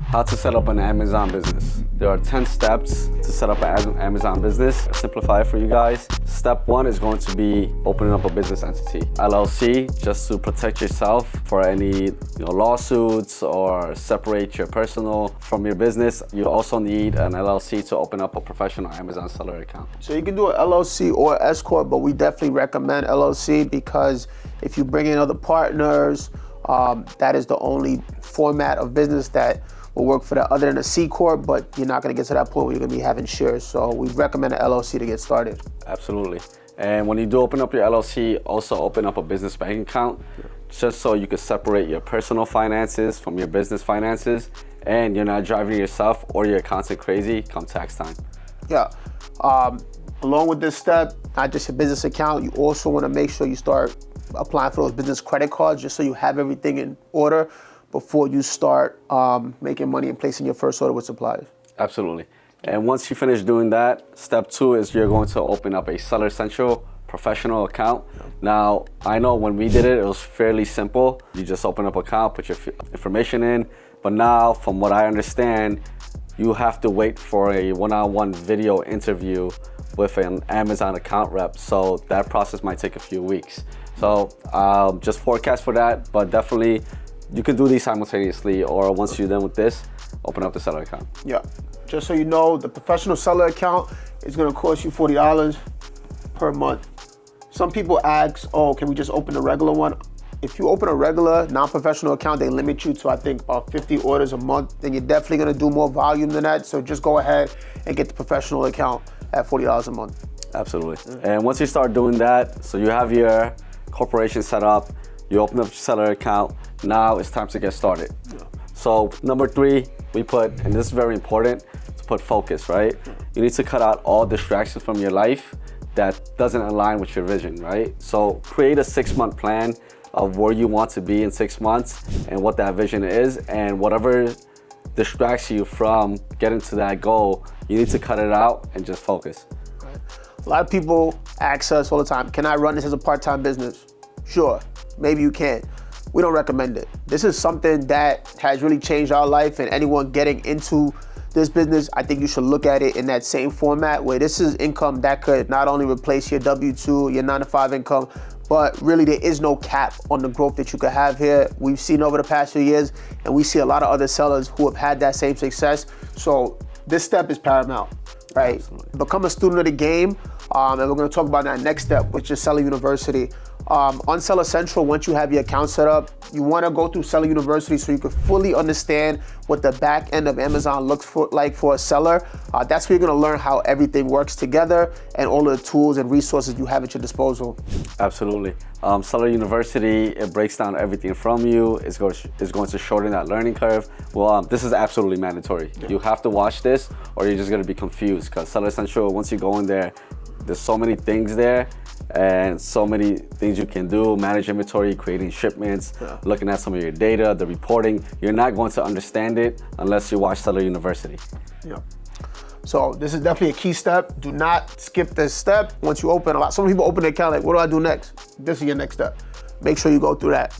How to set up an Amazon business. There are 10 steps to set up an Amazon business. I'll simplify it for you guys. Step 1 is going to be opening up a business entity, LLC, just to protect yourself for any lawsuits or separate your personal from your business. You also need an LLC to open up a professional Amazon seller account. So you can do an LLC or S Corp, but we definitely recommend LLC because if you bring in other partners, that is the only format of business that will work for that other than a C Corp, but you're not gonna get to that point where you're gonna be having shares. So we recommend an LLC to get started. Absolutely. And when you do open up your LLC, also open up a business bank account, just so you can separate your personal finances from your business finances, and you're not driving yourself or your accountant crazy come tax time. Yeah. Along with this step, not just your business account, you also wanna make sure you start applying for those business credit cards just so you have everything in order before you start making money and placing your first order with suppliers. Absolutely. And once you finish doing that, step 2 is you're going to open up a Seller Central professional account. Now, I know when we did it, it was fairly simple. You just open up an account, put your information in. But now, from what I understand, you have to wait for a one-on-one video interview with an Amazon account rep. So that process might take a few weeks. So just forecast for that, but definitely you can do these simultaneously, or once you're done with this, open up the seller account. Yeah, just so you know, the professional seller account is gonna cost you $40 per month. Some people ask, oh, can we just open a regular one? If you open a regular non-professional account, they limit you to, I think, about 50 orders a month, then you're definitely gonna do more volume than that. So just go ahead and get the professional account at $40 a month. Absolutely. And once you start doing that, so you have your corporation set up, you open up your seller account, now it's time to get started. Yeah. So number 3, we put, and this is very important, to put focus, right? You need to cut out all distractions from your life that doesn't align with your vision, right? So create a 6-month plan of where you want to be in 6 months and what that vision is, and whatever distracts you from getting to that goal, you need to cut it out and just focus. A lot of people ask us all the time, can I run this as a part-time business? Sure, maybe you can. We don't recommend it. This is something that has really changed our life, and anyone getting into this business, I think you should look at it in that same format where this is income that could not only replace your W-2, your 9-to-5 income, but really there is no cap on the growth that you could have here. We've seen over the past few years, and we see a lot of other sellers who have had that same success. So this step is paramount, right? Absolutely. Become a student of the game, and we're gonna talk about that next step, which is Seller University. On Seller Central, once you have your account set up, you want to go through Seller University so you can fully understand what the back end of Amazon looks like for a seller. That's where you're going to learn how everything works together and all of the tools and resources you have at your disposal. Absolutely. Seller University, it breaks down everything from you. It's going to shorten that learning curve. Well, this is absolutely mandatory. Yeah. You have to watch this or you're just going to be confused, because Seller Central, once you go in there, there's so many things there and so many things you can do. Manage inventory, creating shipments, looking at some of your data, the reporting. You're not going to understand it unless you watch Seller University. Yeah. So this is definitely a key step. Do not skip this step. Once you open some people open their account like, what do I do next? This is your next step. Make sure you go through that.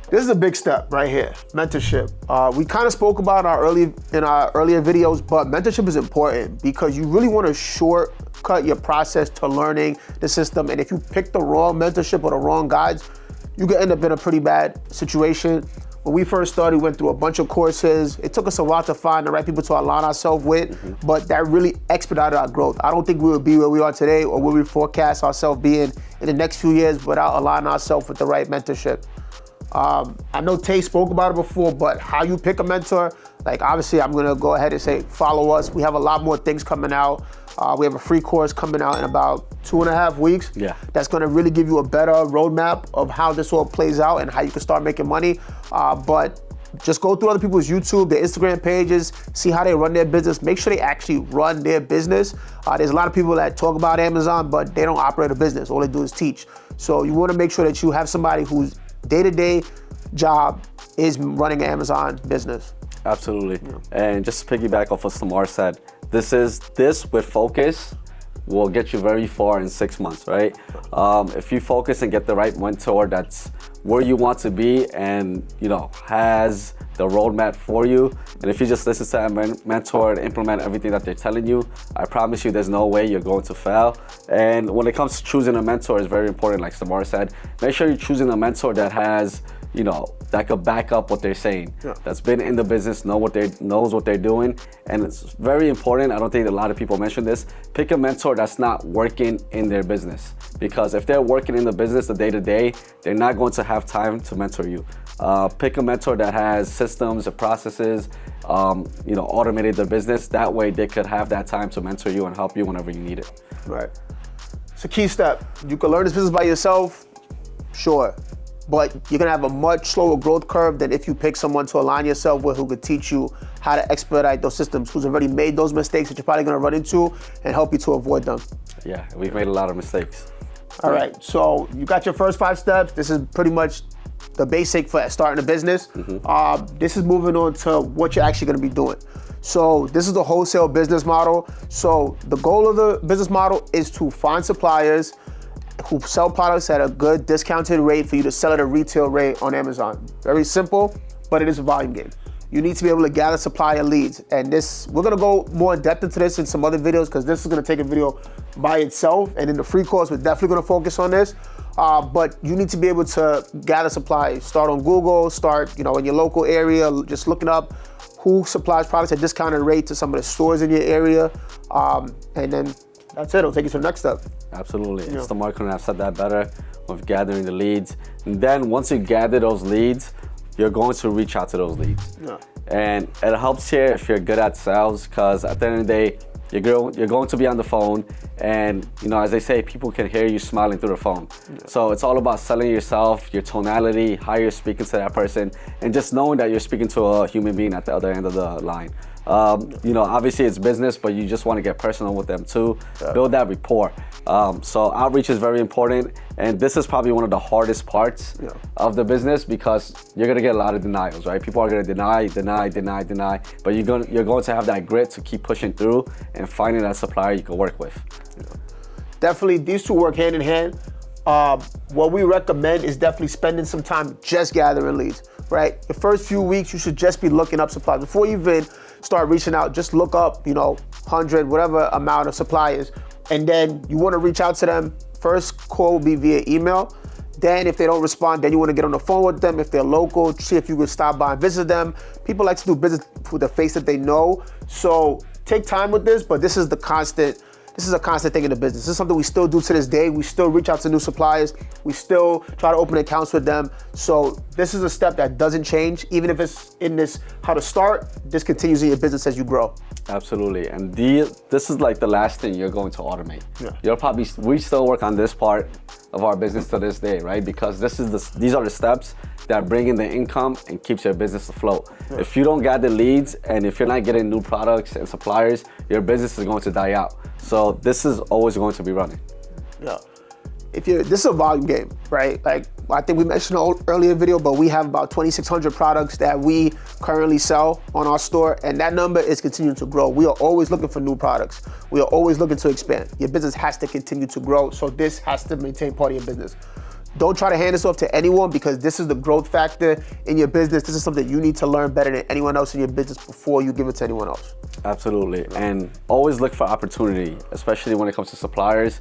This is a big step right here, mentorship. We kind of spoke about in our earlier videos, but mentorship is important because you really want to shortcut your process to learning the system. And if you pick the wrong mentorship or the wrong guides, you could end up in a pretty bad situation. When we first started, we went through a bunch of courses. It took us a while to find the right people to align ourselves with, but that really expedited our growth. I don't think we would be where we are today or where we forecast ourselves being in the next few years without aligning ourselves with the right mentorship. I know Tay spoke about it before, but how you pick a mentor, like obviously I'm gonna go ahead and say, follow us. We have a lot more things coming out. We have a free course coming out in about 2.5 weeks. Yeah. That's gonna really give you a better roadmap of how this all plays out and how you can start making money. But just go through other people's YouTube, their Instagram pages, see how they run their business. Make sure they actually run their business. There's a lot of people that talk about Amazon, but they don't operate a business. All they do is teach. So you wanna make sure that you have somebody who's day-to-day job is running an Amazon business. Absolutely. Yeah. And just to piggyback off what Samar said, this with focus will get you very far in 6 months, right? If you focus and get the right mentor that's where you want to be and, you know, has the roadmap for you. And if you just listen to that mentor and implement everything that they're telling you, I promise you there's no way you're going to fail. And when it comes to choosing a mentor, it's very important, like Samar said. Make sure you're choosing a mentor that has, you know, that could back up what they're saying, that's been in the business, knows what they're doing. And it's very important, I don't think a lot of people mention this, pick a mentor that's not working in their business. Because if they're working in the business the day-to-day, they're not going to have time to mentor you. Pick a mentor that has systems and processes, you know, automated their business. That way they could have that time to mentor you and help you whenever you need it. Right. It's a key step. You can learn this business by yourself, sure. But you're gonna have a much slower growth curve than if you pick someone to align yourself with who could teach you how to expedite those systems, who's already made those mistakes that you're probably gonna run into and help you to avoid them. Yeah, we've made a lot of mistakes. All right, so you got your first 5 steps. This is pretty much the basic for starting a business. This is moving on to what you're actually gonna be doing. So this is the wholesale business model. So the goal of the business model is to find suppliers who sell products at a good discounted rate for you to sell at a retail rate on Amazon. Very simple, but it is a volume game. You need to be able to gather supplier leads. And this, we're gonna go more in depth into this in some other videos because this is gonna take a video by itself. And in the free course, we're definitely gonna focus on this. But you need to be able to gather supply. Start on Google, start, you know, in your local area, just looking up who supplies products at discounted rate to some of the stores in your area. And then that's it, it'll take you to the next step. Absolutely, yeah. The marketing have said that better with gathering the leads. And then once you gather those leads, you're going to reach out to those leads. Yeah. And it helps here if you're good at sales, because at the end of the day, you're going to be on the phone, and you know, as they say, people can hear you smiling through the phone. Yeah. So it's all about selling yourself, your tonality, how you're speaking to that person, and just knowing that you're speaking to a human being at the other end of the line. You know, obviously it's business, but you just want to get personal with them too. Yeah. Build that rapport. So outreach is very important, and this is probably one of the hardest parts of the business because you're gonna get a lot of denials, right? People are gonna deny, but you're going to have that grit to keep pushing through and finding that supplier you can work with. Yeah. Definitely, these two work hand in hand. What we recommend is definitely spending some time just gathering leads, right? The first few weeks, you should just be looking up suppliers. Before you even start reaching out, just look up, you know, 100, whatever amount of suppliers, and then you wanna reach out to them. First call will be via email. Then if they don't respond, then you wanna get on the phone with them. If they're local, see if you can stop by and visit them. People like to do business with the face that they know. So take time with this, but this is a constant thing in the business. This is something we still do to this day. We still reach out to new suppliers. We still try to open accounts with them. So this is a step that doesn't change. Even if it's in this, how to start, this continues in your business as you grow. Absolutely, and this is like the last thing you're going to automate. Yeah. We still work on this part of our business to this day, right? Because these are the steps that bring in the income and keeps your business afloat. Yeah. If you don't gather leads and if you're not getting new products and suppliers, your business is going to die out. So this is always going to be running. Yeah. This is a volume game, right? Like I think we mentioned in an earlier video, but we have about 2,600 products that we currently sell on our store, and that number is continuing to grow. We are always looking for new products. We are always looking to expand. Your business has to continue to grow, so this has to maintain part of your business. Don't try to hand this off to anyone because this is the growth factor in your business. This is something you need to learn better than anyone else in your business before you give it to anyone else. Absolutely, and always look for opportunity, especially when it comes to suppliers.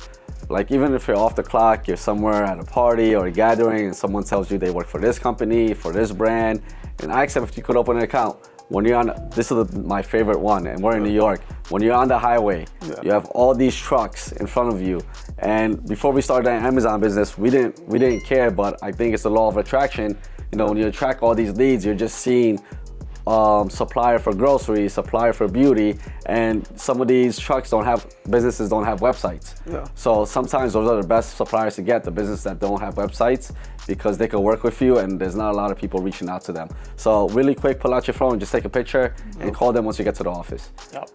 Like even if you're off the clock, you're somewhere at a party or a gathering and someone tells you they work for this company, for this brand, and ask them if you could open an account. When you're on, this is my favorite one, and we're in New York. When you're on the highway, you have all these trucks in front of you. And before we started the Amazon business, we didn't care, but I think it's the law of attraction. You know, when you attract all these leads, you're just seeing supplier for groceries, supplier for beauty, and some of these businesses don't have websites. Yeah. So sometimes those are the best suppliers to get, the businesses that don't have websites, because they can work with you and there's not a lot of people reaching out to them. So really quick, pull out your phone, just take a picture and call them once you get to the office. Yep.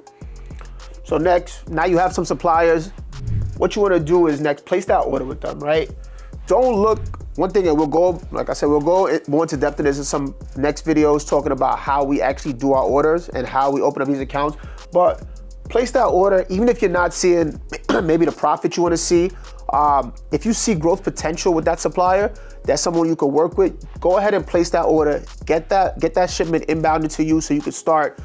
So next, now you have some suppliers. What you want to do is next, place that order with them, right? Don't look, one thing, and we'll go, like I said, we'll go more into depth in this in some next videos talking about how we actually do our orders and how we open up these accounts. But place that order, even if you're not seeing maybe the profit you want to see. If you see growth potential with that supplier, that's someone you can work with, go ahead and place that order, get that shipment inbounded to you so you can start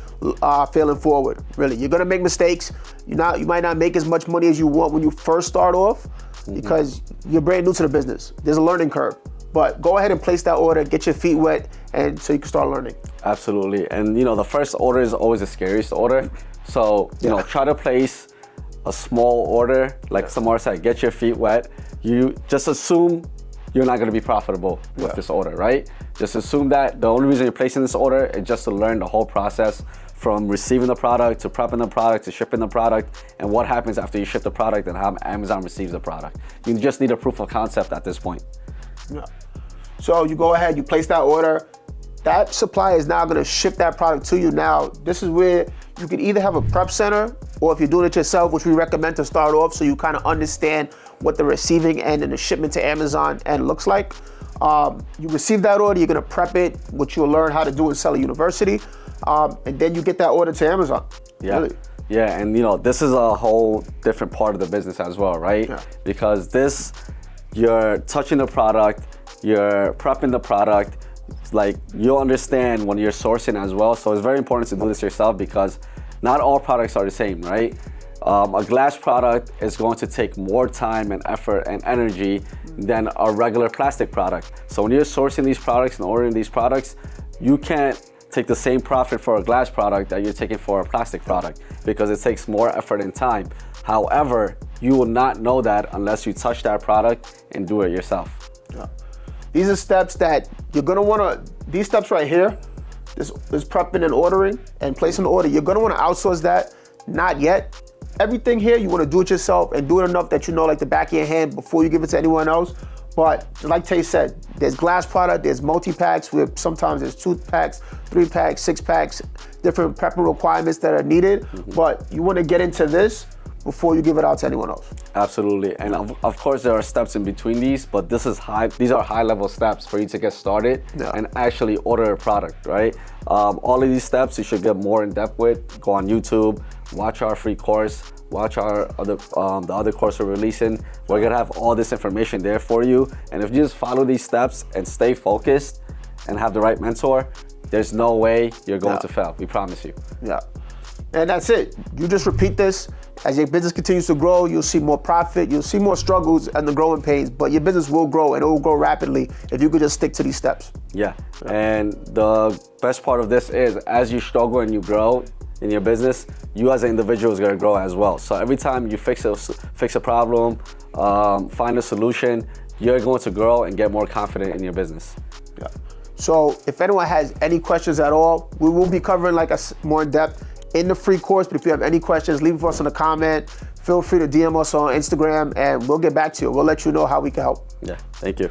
failing forward. Really, you're gonna make mistakes. You might not make as much money as you want when you first start off because you're brand new to the business. There's a learning curve. But go ahead and place that order, get your feet wet, and so you can start learning. Absolutely. And the first order is always the scariest order. So, try to place a small order, like Samar said, get your feet wet. You just assume you're not gonna be profitable with this order, right? Just assume that the only reason you're placing this order is just to learn the whole process from receiving the product, to prepping the product, to shipping the product, and what happens after you ship the product and how Amazon receives the product. You just need a proof of concept at this point. Yeah. So you go ahead, you place that order. That supplier is now gonna ship that product to you. Now, this is where you can either have a prep center, or if you're doing it yourself, which we recommend to start off so you kind of understand what the receiving end and the shipment to Amazon end looks like. You receive that order, you're gonna prep it, which you'll learn how to do in Seller University, and then you get that order to Amazon. Yeah. Really. Yeah, and this is a whole different part of the business as well, right? Yeah. Because you're touching the product, you're prepping the product, like you'll understand when you're sourcing as well. So it's very important to do this yourself because not all products are the same, right? A glass product is going to take more time and effort and energy than a regular plastic product. So when you're sourcing these products and ordering these products, you can't take the same profit for a glass product that you're taking for a plastic product because it takes more effort and time. However, you will not know that unless you touch that product and do it yourself. Yeah. These are steps that you're gonna wanna, these steps right here, this prepping and ordering and placing the order, you're gonna wanna outsource that, not yet. Everything here, you wanna do it yourself and do it enough that you know like the back of your hand before you give it to anyone else. But like Tay said, there's glass product, there's multi-packs, where sometimes there's 2 packs, 3 packs, 6 packs, different prepping requirements that are needed. But you wanna get into this before you give it out to anyone else. Absolutely, and of course there are steps in between these, but these are high level steps for you to get started and actually order a product, right? All of these steps you should get more in depth with. Go on YouTube, watch our free course, watch our the other course we're releasing. We're gonna have all this information there for you, and if you just follow these steps and stay focused and have the right mentor, there's no way you're going to fail, we promise you. Yeah. And that's it. You just repeat this. As your business continues to grow, you'll see more profit, you'll see more struggles and the growing pains, but your business will grow and it will grow rapidly if you could just stick to these steps. Yeah, and the best part of this is as you struggle and you grow in your business, you as an individual is gonna grow as well. So every time you fix a problem, find a solution, you're going to grow and get more confident in your business. Yeah. So if anyone has any questions at all, we will be covering like more in depth in the free course, but if you have any questions, leave it for us in a comment. Feel free to DM us on Instagram and we'll get back to you. We'll let you know how we can help. Yeah, thank you.